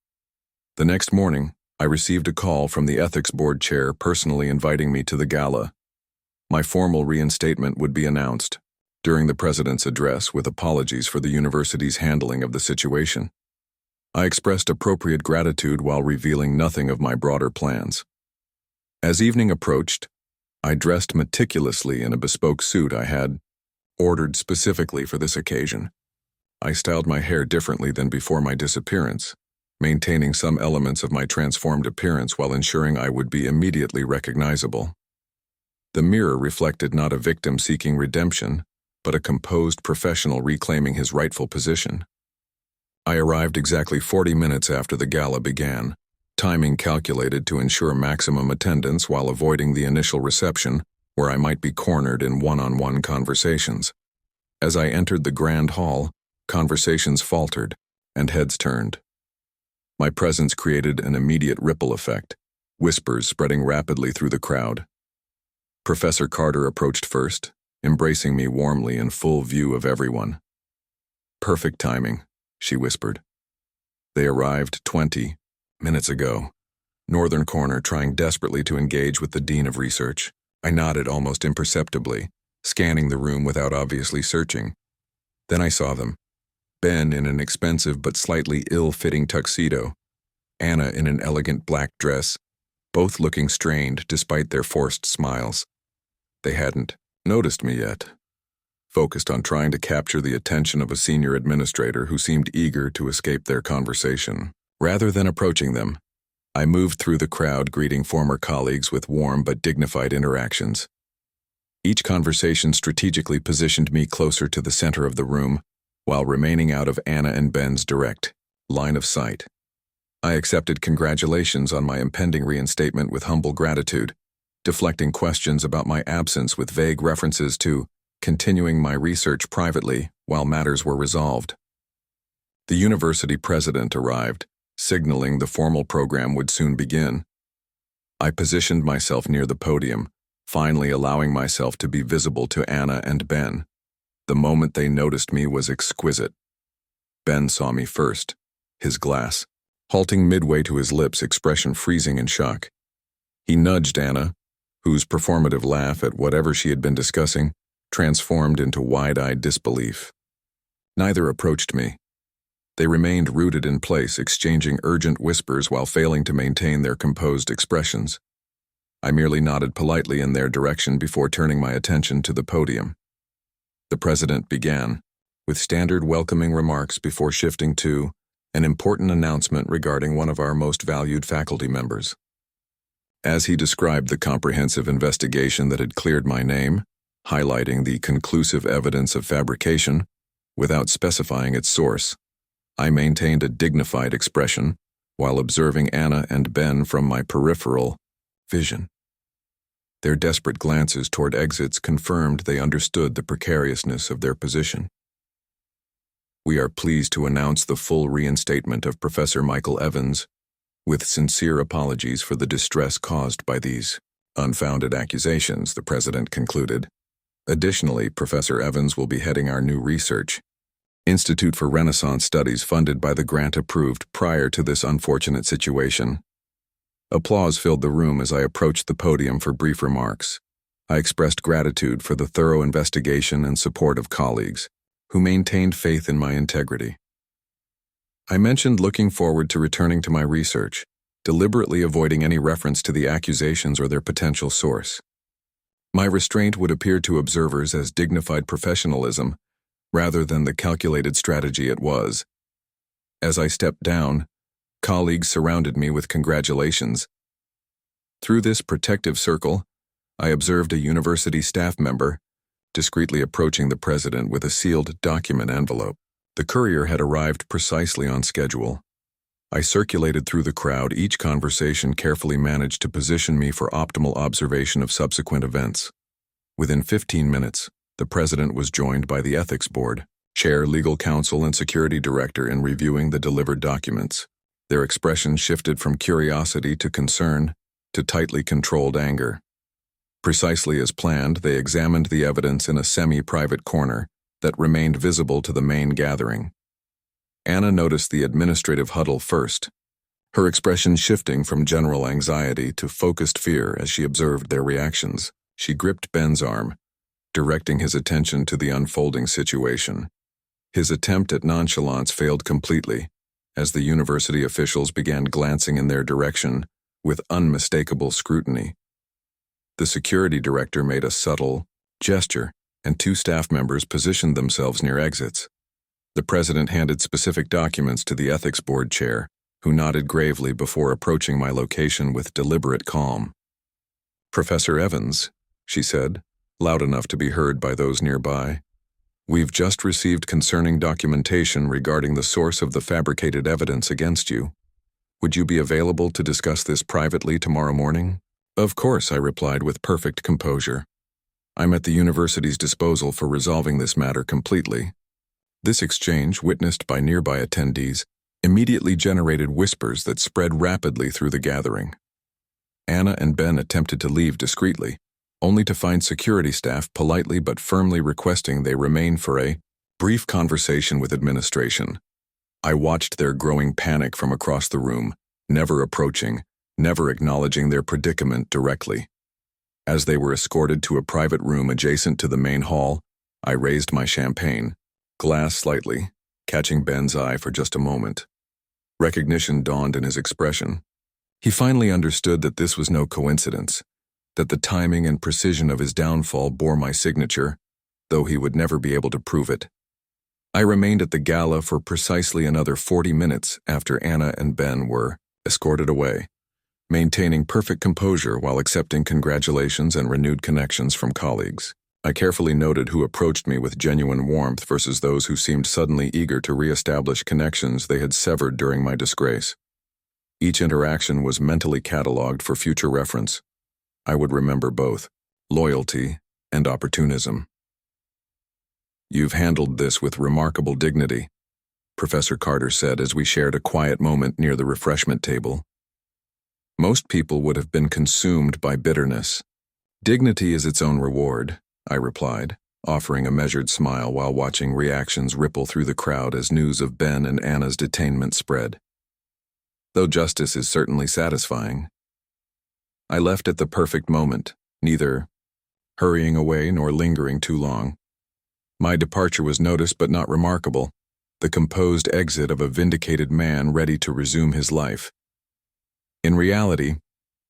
The next morning, I received a call from the ethics board chair personally inviting me to the gala. My formal reinstatement would be announced during the president's address with apologies for the university's handling of the situation. I expressed appropriate gratitude while revealing nothing of my broader plans. As evening approached, I dressed meticulously in a bespoke suit I had ordered specifically for this occasion. I styled my hair differently than before my disappearance, maintaining some elements of my transformed appearance while ensuring I would be immediately recognizable. The mirror reflected not a victim seeking redemption, but a composed professional reclaiming his rightful position. I arrived exactly 40 minutes after the gala began, timing calculated to ensure maximum attendance while avoiding the initial reception, where I might be cornered in one-on-one conversations. As I entered the grand hall, conversations faltered, and heads turned. My presence created an immediate ripple effect, whispers spreading rapidly through the crowd. Professor Carter approached first, embracing me warmly in full view of everyone. "Perfect timing," she whispered. "They arrived 20 minutes ago." Northern corner trying desperately to engage with the dean of research. I nodded almost imperceptibly, scanning the room without obviously searching. Then I saw them. Ben in an expensive but slightly ill-fitting tuxedo, Anna in an elegant black dress, both looking strained despite their forced smiles. They hadn't noticed me yet. focused on trying to capture the attention of a senior administrator who seemed eager to escape their conversation. Rather than approaching them, I moved through the crowd greeting former colleagues with warm but dignified interactions. Each conversation strategically positioned me closer to the center of the room, while remaining out of Anna and Ben's direct line of sight. I accepted congratulations on my impending reinstatement with humble gratitude, deflecting questions about my absence with vague references to continuing my research privately while matters were resolved. The university president arrived, signaling the formal program would soon begin. I positioned myself near the podium, finally allowing myself to be visible to Anna and Ben. The moment they noticed me was exquisite. Ben saw me first, his glass, halting midway to his lips, expression freezing in shock. He nudged Anna, whose performative laugh at whatever she had been discussing transformed into wide-eyed disbelief. Neither approached me. They remained rooted in place, exchanging urgent whispers while failing to maintain their composed expressions. I merely nodded politely in their direction before turning my attention to the podium. The president began, with standard welcoming remarks before shifting to an important announcement regarding one of our most valued faculty members. As he described the comprehensive investigation that had cleared my name, highlighting the conclusive evidence of fabrication, without specifying its source, I maintained a dignified expression while observing Anna and Ben from my peripheral vision. Their desperate glances toward exits confirmed they understood the precariousness of their position. We are pleased to announce the full reinstatement of Professor Michael Evans, with sincere apologies for the distress caused by these unfounded accusations, the president concluded. Additionally, Professor Evans will be heading our new research Institute for Renaissance Studies funded by the grant approved prior to this unfortunate situation. Applause filled the room as I approached the podium for brief remarks. I expressed gratitude for the thorough investigation and support of colleagues who maintained faith in my integrity. I mentioned looking forward to returning to my research, deliberately avoiding any reference to the accusations or their potential source. My restraint would appear to observers as dignified professionalism rather than the calculated strategy it was. As I stepped down, colleagues surrounded me with congratulations. Through this protective circle, I observed a university staff member discreetly approaching the president with a sealed document envelope. The courier had arrived precisely on schedule. I circulated through the crowd, each conversation carefully managed to position me for optimal observation of subsequent events. Within 15 minutes, the president was joined by the ethics board, chair, legal counsel, and security director in reviewing the delivered documents. Their expression shifted from curiosity to concern to tightly controlled anger. Precisely as planned, they examined the evidence in a semi-private corner that remained visible to the main gathering. Anna noticed the administrative huddle first, her expression shifting from general anxiety to focused fear as she observed their reactions. She gripped Ben's arm, directing his attention to the unfolding situation. His attempt at nonchalance failed completely, as the university officials began glancing in their direction with unmistakable scrutiny. The security director made a subtle gesture, and two staff members positioned themselves near exits. The president handed specific documents to the ethics board chair, who nodded gravely before approaching my location with deliberate calm. "Professor Evans," she said, loud enough to be heard by those nearby, "we've just received concerning documentation regarding the source of the fabricated evidence against you. Would you be available to discuss this privately tomorrow morning?" "Of course," I replied with perfect composure. "I'm at the university's disposal for resolving this matter completely." This exchange, witnessed by nearby attendees, immediately generated whispers that spread rapidly through the gathering. Anna and Ben attempted to leave discreetly, only to find security staff politely but firmly requesting they remain for a brief conversation with administration. I watched their growing panic from across the room, never approaching, never acknowledging their predicament directly. As they were escorted to a private room adjacent to the main hall, I raised my champagne glass slightly, catching Ben's eye for just a moment. Recognition dawned in his expression. He finally understood that this was no coincidence, that the timing and precision of his downfall bore my signature, though he would never be able to prove it. I remained at the gala for precisely another 40 minutes after Anna and Ben were escorted away, maintaining perfect composure while accepting congratulations and renewed connections from colleagues. I carefully noted who approached me with genuine warmth versus those who seemed suddenly eager to re-establish connections they had severed during my disgrace. Each interaction was mentally catalogued for future reference. I would remember both loyalty and opportunism. "You've handled this with remarkable dignity," Professor Carter said as we shared a quiet moment near the refreshment table. "Most people would have been consumed by bitterness. Dignity is its own reward," I replied, offering a measured smile while watching reactions ripple through the crowd as news of Ben and Anna's detainment spread. "Though justice is certainly satisfying." I left at the perfect moment, neither hurrying away nor lingering too long. My departure was noticed but not remarkable, the composed exit of a vindicated man ready to resume his life. In reality,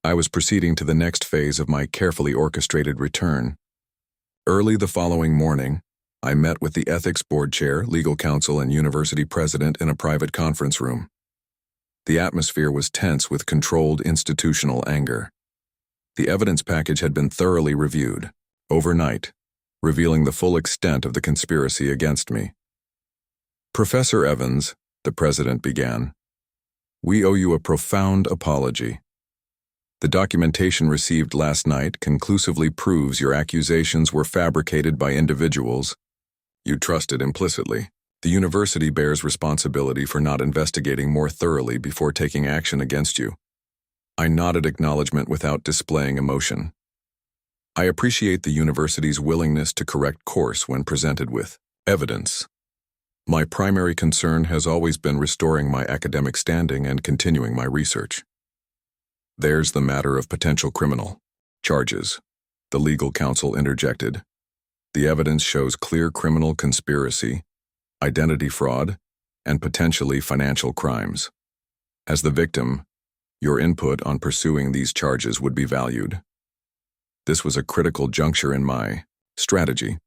I was proceeding to the next phase of my carefully orchestrated return. Early the following morning, I met with the ethics board chair, legal counsel, and university president in a private conference room. The atmosphere was tense with controlled institutional anger. The evidence package had been thoroughly reviewed, overnight, revealing the full extent of the conspiracy against me. "Professor Evans," the president began, "we owe you a profound apology. The documentation received last night conclusively proves your accusations were fabricated by individuals you trusted implicitly. The university bears responsibility for not investigating more thoroughly before taking action against you." I nodded acknowledgement without displaying emotion. I appreciate the university's willingness to correct course when presented with evidence. My primary concern has always been restoring my academic standing and continuing my research. "There's the matter of potential criminal charges," the legal counsel interjected. "The evidence shows clear criminal conspiracy, identity fraud, and potentially financial crimes. As the victim, your input on pursuing these charges would be valued." This was a critical juncture in my strategy.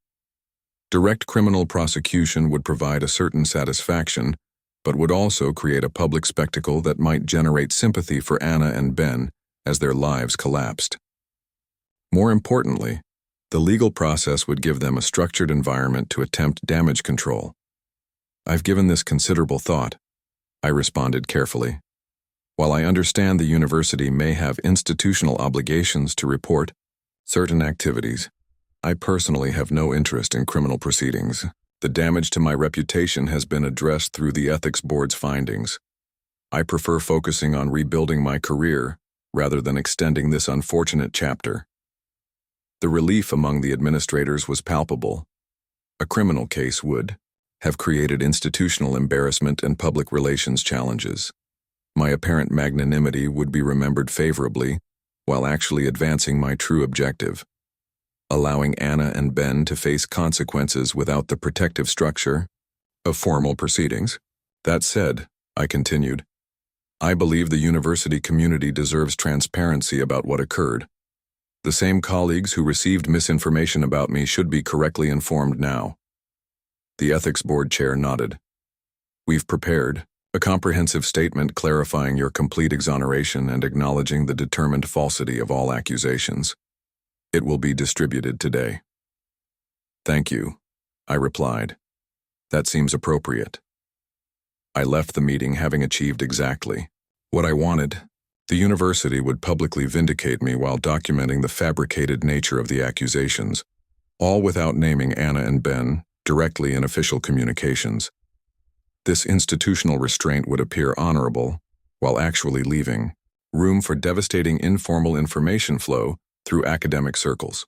Direct criminal prosecution would provide a certain satisfaction, but would also create a public spectacle that might generate sympathy for Anna and Ben as their lives collapsed. More importantly, the legal process would give them a structured environment to attempt damage control. "I've given this considerable thought," I responded carefully. "While I understand the university may have institutional obligations to report certain activities, I personally have no interest in criminal proceedings. The damage to my reputation has been addressed through the ethics board's findings. I prefer focusing on rebuilding my career rather than extending this unfortunate chapter." The relief among the administrators was palpable. A criminal case would have created institutional embarrassment and public relations challenges. My apparent magnanimity would be remembered favorably, while actually advancing my true objective, allowing Anna and Ben to face consequences without the protective structure of formal proceedings. "That said," I continued, "I believe the university community deserves transparency about what occurred. The same colleagues who received misinformation about me should be correctly informed now." The ethics board chair nodded. "We've prepared a comprehensive statement clarifying your complete exoneration and acknowledging the determined falsity of all accusations. It will be distributed today." "Thank you," I replied. "That seems appropriate." I left the meeting having achieved exactly what I wanted. The university would publicly vindicate me while documenting the fabricated nature of the accusations, all without naming Anna and Ben directly in official communications. This institutional restraint would appear honorable, while actually leaving room for devastating informal information flow through academic circles.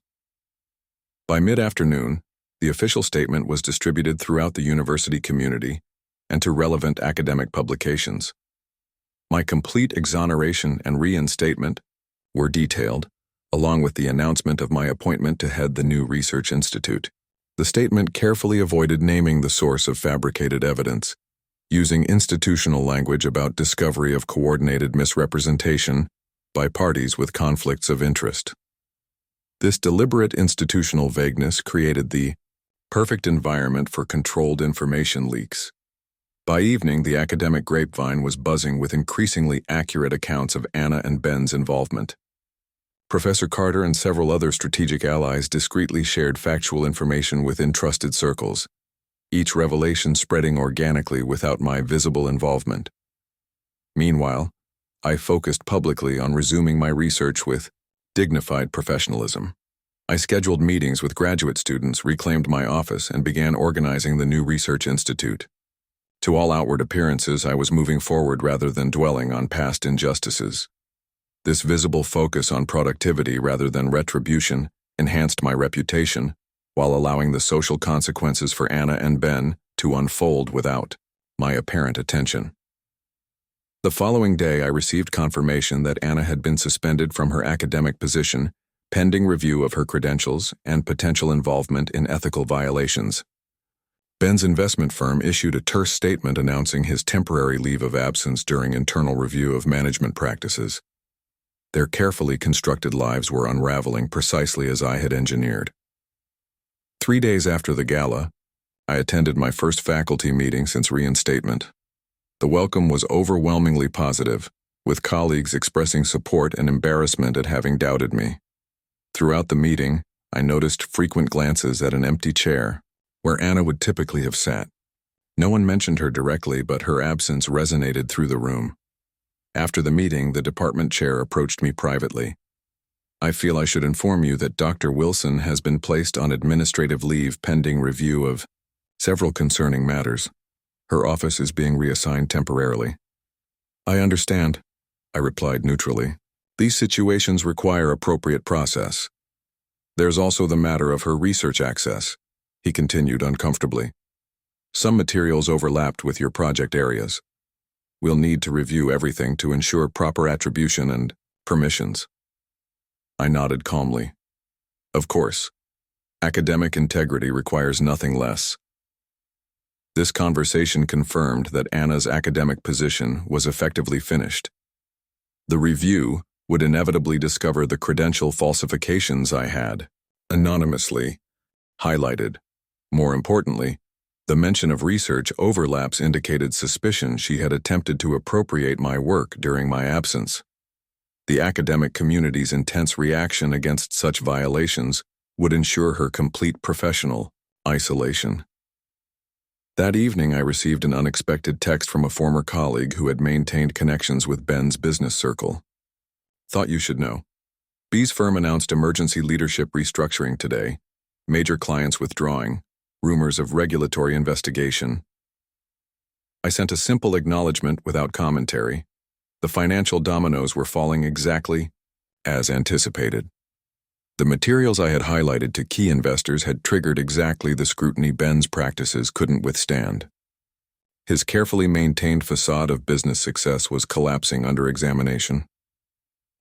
By mid-afternoon, the official statement was distributed throughout the university community and to relevant academic publications. My complete exoneration and reinstatement were detailed, along with the announcement of my appointment to head the new research institute. The statement carefully avoided naming the source of fabricated evidence, using institutional language about discovery of coordinated misrepresentation by parties with conflicts of interest. This deliberate institutional vagueness created the Perfect environment for controlled information leaks. By evening, the academic grapevine was buzzing with increasingly accurate accounts of Anna and Ben's involvement. Professor Carter and several other strategic allies discreetly shared factual information within trusted circles, each revelation spreading organically without my visible involvement. Meanwhile, I focused publicly on resuming my research with dignified professionalism. I scheduled meetings with graduate students, reclaimed my office, and began organizing the new research institute. To all outward appearances, I was moving forward rather than dwelling on past injustices. This visible focus on productivity rather than retribution enhanced my reputation, while allowing the social consequences for Anna and Ben to unfold without my apparent attention. The following day, I received confirmation that Anna had been suspended from her academic position, pending review of her credentials and potential involvement in ethical violations. Ben's investment firm issued a terse statement announcing his temporary leave of absence during internal review of management practices. Their carefully constructed lives were unraveling precisely as I had engineered. 3 days after the gala, I attended my first faculty meeting since reinstatement. The welcome was overwhelmingly positive, with colleagues expressing support and embarrassment at having doubted me. Throughout the meeting, I noticed frequent glances at an empty chair, where Anna would typically have sat. No one mentioned her directly, but her absence resonated through the room. After the meeting, the department chair approached me privately. "I feel I should inform you that Dr. Wilson has been placed on administrative leave pending review of several concerning matters. Her office is being reassigned temporarily." "I understand," I replied neutrally. "These situations require appropriate process. There's also the matter of her research access," he continued uncomfortably. "Some materials overlapped with your project areas. We'll need to review everything to ensure proper attribution and permissions." I nodded calmly. Of course, academic integrity requires nothing less. This conversation confirmed that Anna's academic position was effectively finished. The review would inevitably discover the credential falsifications I had, anonymously, highlighted. More importantly, the mention of research overlaps indicated suspicion she had attempted to appropriate my work during my absence. The academic community's intense reaction against such violations would ensure her complete professional isolation. That evening, I received an unexpected text from a former colleague who had maintained connections with Ben's business circle. "Thought you should know. B's firm announced emergency leadership restructuring today, major clients withdrawing, rumors of regulatory investigation." I sent a simple acknowledgement without commentary. The financial dominoes were falling exactly as anticipated. The materials I had highlighted to key investors had triggered exactly the scrutiny Ben's practices couldn't withstand. His carefully maintained facade of business success was collapsing under examination.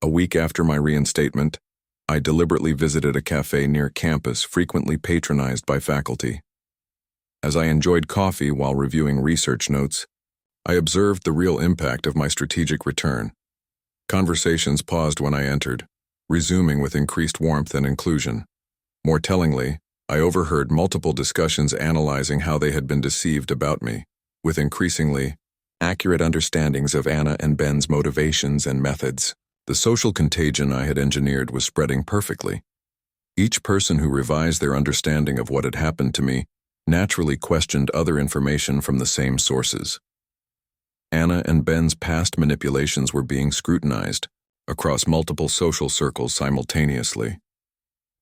A week after my reinstatement, I deliberately visited a cafe near campus frequently patronized by faculty. As I enjoyed coffee while reviewing research notes, I observed the real impact of my strategic return. Conversations paused when I entered, resuming with increased warmth and inclusion. More tellingly, I overheard multiple discussions analyzing how they had been deceived about me, with increasingly accurate understandings of Anna and Ben's motivations and methods. The social contagion I had engineered was spreading perfectly. Each person who revised their understanding of what had happened to me naturally questioned other information from the same sources. Anna and Ben's past manipulations were being scrutinized across multiple social circles simultaneously.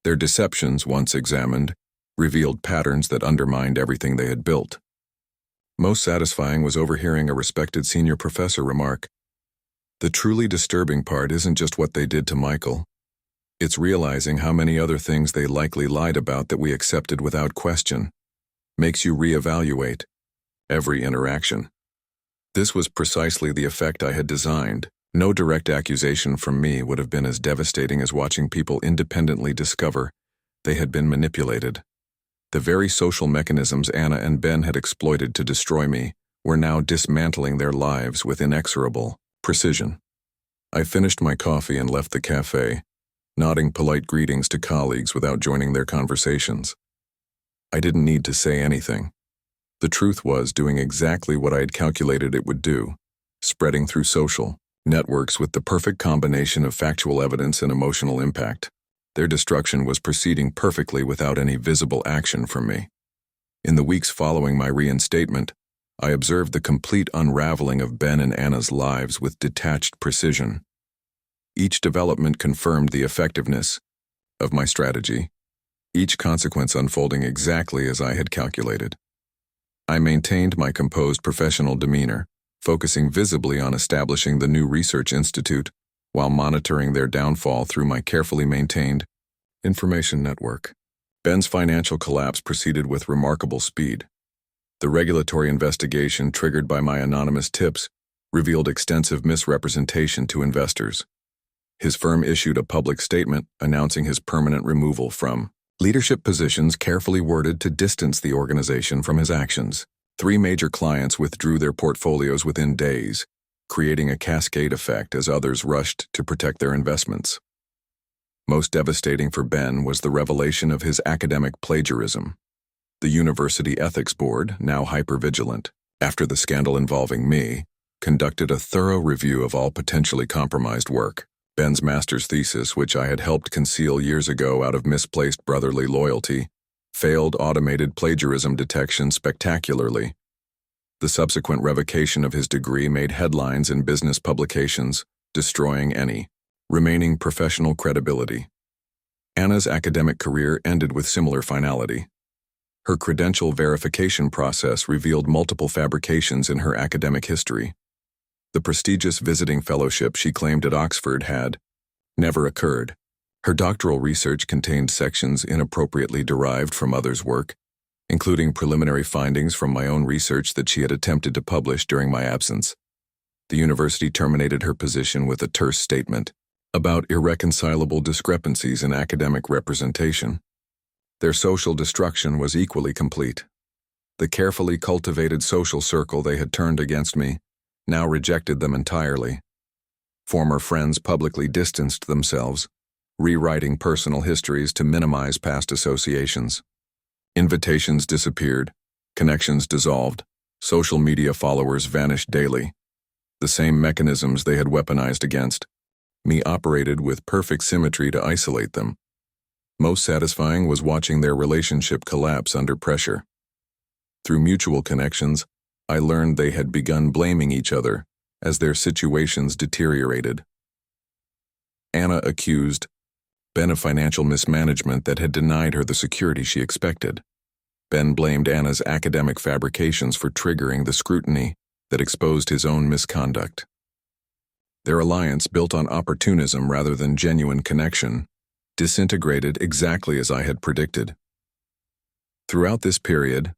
Their deceptions, once examined, revealed patterns that undermined everything they had built. Most satisfying was overhearing a respected senior professor remark, "The truly disturbing part isn't just what they did to Michael. It's realizing how many other things they likely lied about that we accepted without question. Makes you reevaluate every interaction." This was precisely the effect I had designed. No direct accusation from me would have been as devastating as watching people independently discover they had been manipulated. The very social mechanisms Anna and Ben had exploited to destroy me were now dismantling their lives with inexorable precision. I finished my coffee and left the cafe, nodding polite greetings to colleagues without joining their conversations. I didn't need to say anything. The truth was doing exactly what I had calculated it would do, spreading through social networks with the perfect combination of factual evidence and emotional impact. Their destruction was proceeding perfectly without any visible action from me. In the weeks following my reinstatement, I observed the complete unraveling of Ben and Anna's lives with detached precision. Each development confirmed the effectiveness of my strategy, each consequence unfolding exactly as I had calculated. I maintained my composed professional demeanor, focusing visibly on establishing the new research institute while monitoring their downfall through my carefully maintained information network. Ben's financial collapse proceeded with remarkable speed. The regulatory investigation triggered by my anonymous tips revealed extensive misrepresentation to investors. His firm issued a public statement announcing his permanent removal from leadership positions carefully worded to distance the organization from his actions. 3 major clients withdrew their portfolios within days, creating a cascade effect as others rushed to protect their investments. Most devastating for Ben was the revelation of his academic plagiarism. The University Ethics Board, now hypervigilant, after the scandal involving me, conducted a thorough review of all potentially compromised work. Ben's master's thesis, which I had helped conceal years ago out of misplaced brotherly loyalty, failed automated plagiarism detection spectacularly. The subsequent revocation of his degree made headlines in business publications, destroying any remaining professional credibility. Anna's academic career ended with similar finality. Her credential verification process revealed multiple fabrications in her academic history. The prestigious visiting fellowship she claimed at Oxford had never occurred. Her doctoral research contained sections inappropriately derived from others' work, including preliminary findings from my own research that she had attempted to publish during my absence. The university terminated her position with a terse statement about irreconcilable discrepancies in academic representation. Their social destruction was equally complete. The carefully cultivated social circle they had turned against me now rejected them entirely. Former friends publicly distanced themselves, rewriting personal histories to minimize past associations. Invitations disappeared, connections dissolved, social media followers vanished daily. The same mechanisms they had weaponized against me operated with perfect symmetry to isolate them. Most satisfying was watching their relationship collapse under pressure. Through mutual connections, I learned they had begun blaming each other as their situations deteriorated. Anna accused Ben of financial mismanagement that had denied her the security she expected. Ben blamed Anna's academic fabrications for triggering the scrutiny that exposed his own misconduct. Their alliance, built on opportunism rather than genuine connection, disintegrated exactly as I had predicted. Throughout this period,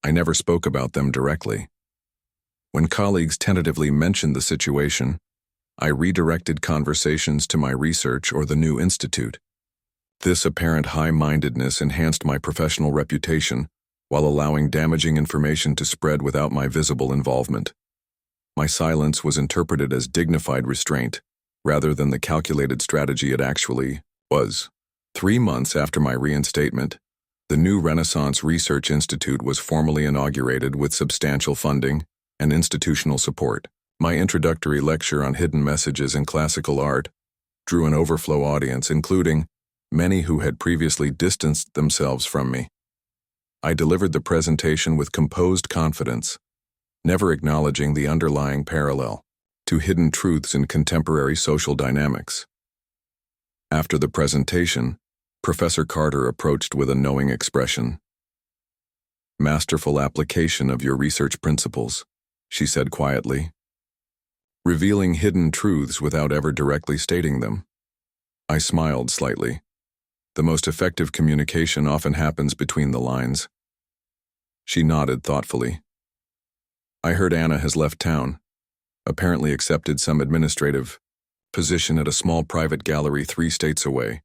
I never spoke about them directly. When colleagues tentatively mentioned the situation, I redirected conversations to my research or the new institute. This apparent high-mindedness enhanced my professional reputation while allowing damaging information to spread without my visible involvement. My silence was interpreted as dignified restraint, rather than the calculated strategy it actually was. 3 months after my reinstatement, the new Renaissance Research Institute was formally inaugurated with substantial funding and institutional support. My introductory lecture on hidden messages in classical art drew an overflow audience, including many who had previously distanced themselves from me. I delivered the presentation with composed confidence, never acknowledging the underlying parallel to hidden truths in contemporary social dynamics. After the presentation, Professor Carter approached with a knowing expression. "Masterful application of your research principles," she said quietly, revealing hidden truths without ever directly stating them. I smiled slightly. The most effective communication often happens between the lines. She nodded thoughtfully. "I heard Anna has left town, apparently accepted some administrative position at a small private gallery 3 states away.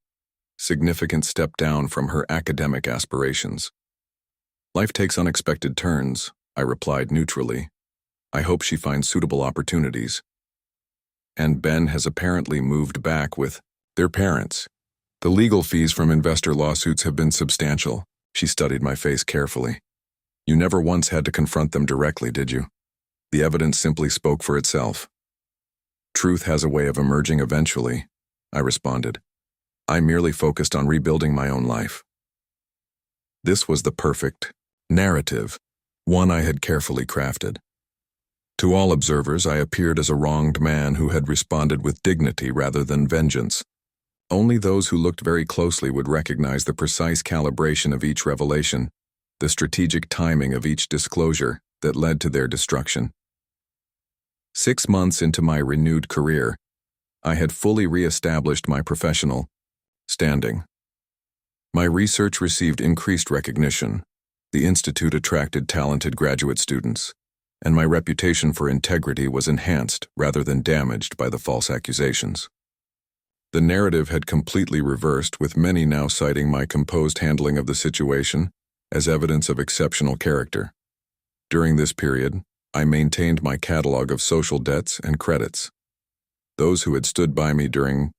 Significant step down from her academic aspirations." "Life takes unexpected turns," I replied neutrally. "I hope she finds suitable opportunities." "And Ben has apparently moved back with their parents. The legal fees from investor lawsuits have been substantial," She studied my face carefully. You never once had to confront them directly, did you? The evidence simply spoke for itself. Truth has a way of emerging eventually, I responded. I merely focused on rebuilding my own life. This was the perfect narrative, one I had carefully crafted. To all observers, I appeared as a wronged man who had responded with dignity rather than vengeance. Only those who looked very closely would recognize the precise calibration of each revelation, the strategic timing of each disclosure that led to their destruction. 6 months into my renewed career, I had fully re-established my professional standing. My research received increased recognition, the institute attracted talented graduate students, and my reputation for integrity was enhanced rather than damaged by the false accusations. The narrative had completely reversed, with many now citing my composed handling of the situation as evidence of exceptional character. During this period, I maintained my catalog of social debts and credits. Those who had stood by me during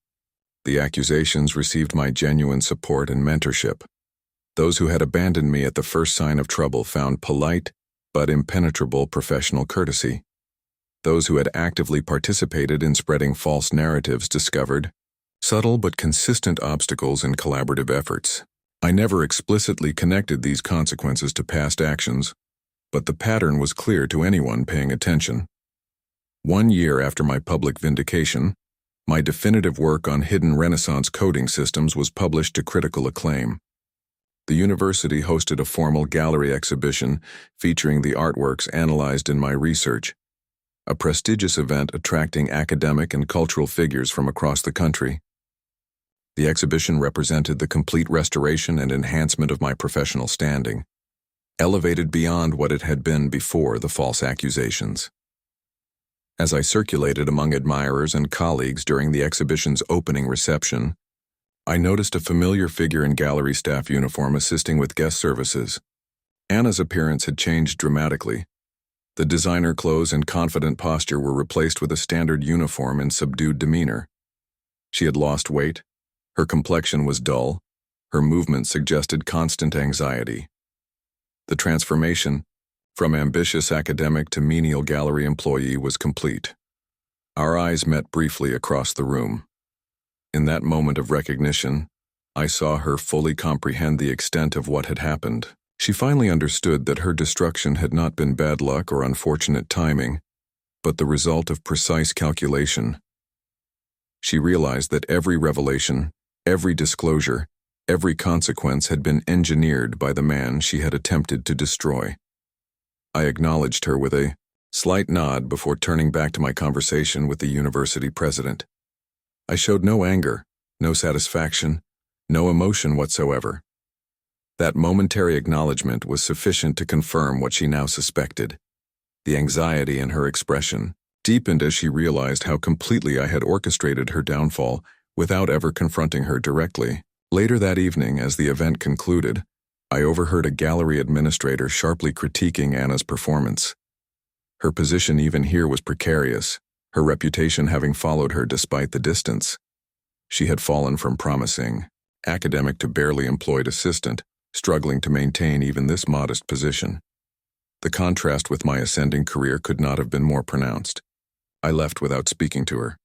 the accusations received my genuine support and mentorship. Those who had abandoned me at the first sign of trouble found polite but impenetrable professional courtesy. Those who had actively participated in spreading false narratives discovered subtle but consistent obstacles in collaborative efforts. I never explicitly connected these consequences to past actions, but the pattern was clear to anyone paying attention. 1 year after my public vindication, my definitive work on hidden Renaissance coding systems was published to critical acclaim. The university hosted a formal gallery exhibition featuring the artworks analyzed in my research, a prestigious event attracting academic and cultural figures from across the country. The exhibition represented the complete restoration and enhancement of my professional standing, elevated beyond what it had been before the false accusations. As I circulated among admirers and colleagues during the exhibition's opening reception, I noticed a familiar figure in gallery staff uniform assisting with guest services. Anna's appearance had changed dramatically. The designer clothes and confident posture were replaced with a standard uniform and subdued demeanor. She had lost weight. Her complexion was dull. Her movement suggested constant anxiety. The transformation, from ambitious academic to menial gallery employee, was complete. Our eyes met briefly across the room. In that moment of recognition, I saw her fully comprehend the extent of what had happened. She finally understood that her destruction had not been bad luck or unfortunate timing, but the result of precise calculation. She realized that every revelation, every disclosure, every consequence had been engineered by the man she had attempted to destroy. I acknowledged her with a slight nod before turning back to my conversation with the university president. I showed no anger, no satisfaction, no emotion whatsoever. That momentary acknowledgement was sufficient to confirm what she now suspected. The anxiety in her expression deepened as she realized how completely I had orchestrated her downfall without ever confronting her directly. Later that evening, as the event concluded, I overheard a gallery administrator sharply critiquing Anna's performance. Her position even here was precarious, her reputation having followed her despite the distance. She had fallen from promising academic to barely employed assistant, struggling to maintain even this modest position. The contrast with my ascending career could not have been more pronounced. I left without speaking to her.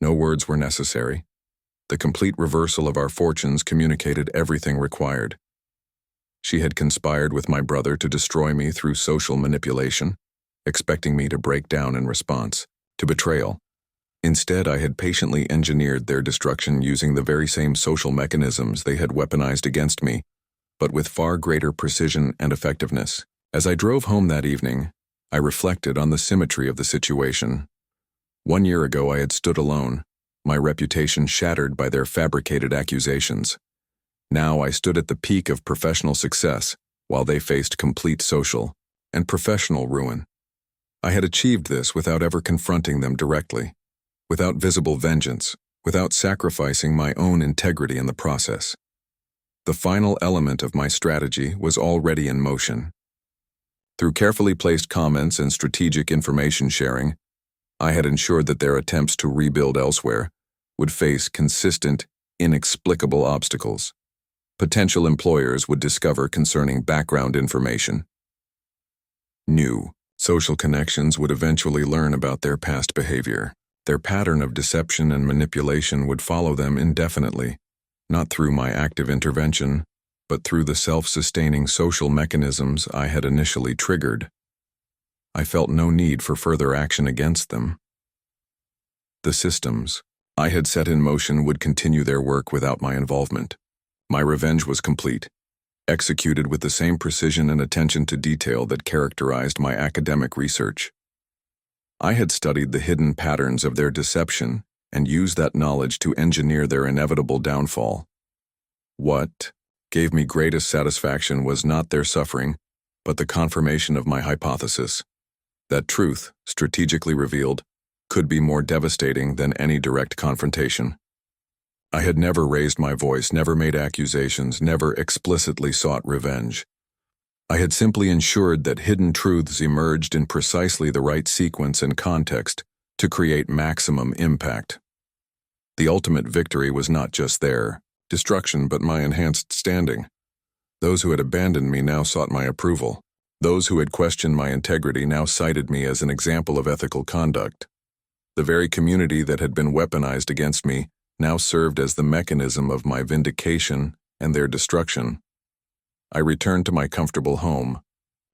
No words were necessary. The complete reversal of our fortunes communicated everything required. She had conspired with my brother to destroy me through social manipulation, expecting me to break down in response to betrayal. Instead, I had patiently engineered their destruction using the very same social mechanisms they had weaponized against me, but with far greater precision and effectiveness. As I drove home that evening, I reflected on the symmetry of the situation. 1 year ago, I had stood alone, my reputation shattered by their fabricated accusations. Now I stood at the peak of professional success, while they faced complete social and professional ruin. I had achieved this without ever confronting them directly, without visible vengeance, without sacrificing my own integrity in the process. The final element of my strategy was already in motion. Through carefully placed comments and strategic information sharing, I had ensured that their attempts to rebuild elsewhere would face consistent, inexplicable obstacles. potential employers would discover concerning background information. New social connections would eventually learn about their past behavior. Their pattern of deception and manipulation would follow them indefinitely, not through my active intervention, but through the self-sustaining social mechanisms I had initially triggered. I felt no need for further action against them. The systems I had set in motion would continue their work without my involvement. My revenge was complete, executed with the same precision and attention to detail that characterized my academic research. I had studied the hidden patterns of their deception and used that knowledge to engineer their inevitable downfall. What gave me greatest satisfaction was not their suffering, but the confirmation of my hypothesis. That truth, strategically revealed, could be more devastating than any direct confrontation. I had never raised my voice, never made accusations, never explicitly sought revenge. I had simply ensured that hidden truths emerged in precisely the right sequence and context to create maximum impact. The ultimate victory was not just their destruction, but my enhanced standing. Those who had abandoned me now sought my approval. Those who had questioned my integrity now cited me as an example of ethical conduct. The very community that had been weaponized against me now served as the mechanism of my vindication and their destruction. I returned to my comfortable home,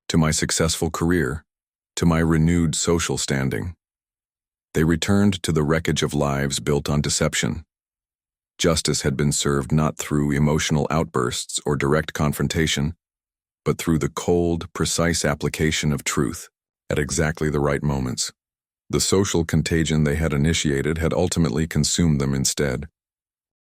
to my successful career, to my renewed social standing. They returned to the wreckage of lives built on deception. Justice had been served not through emotional outbursts or direct confrontation, but through the cold, precise application of truth at exactly the right moments. The social contagion they had initiated had ultimately consumed them instead.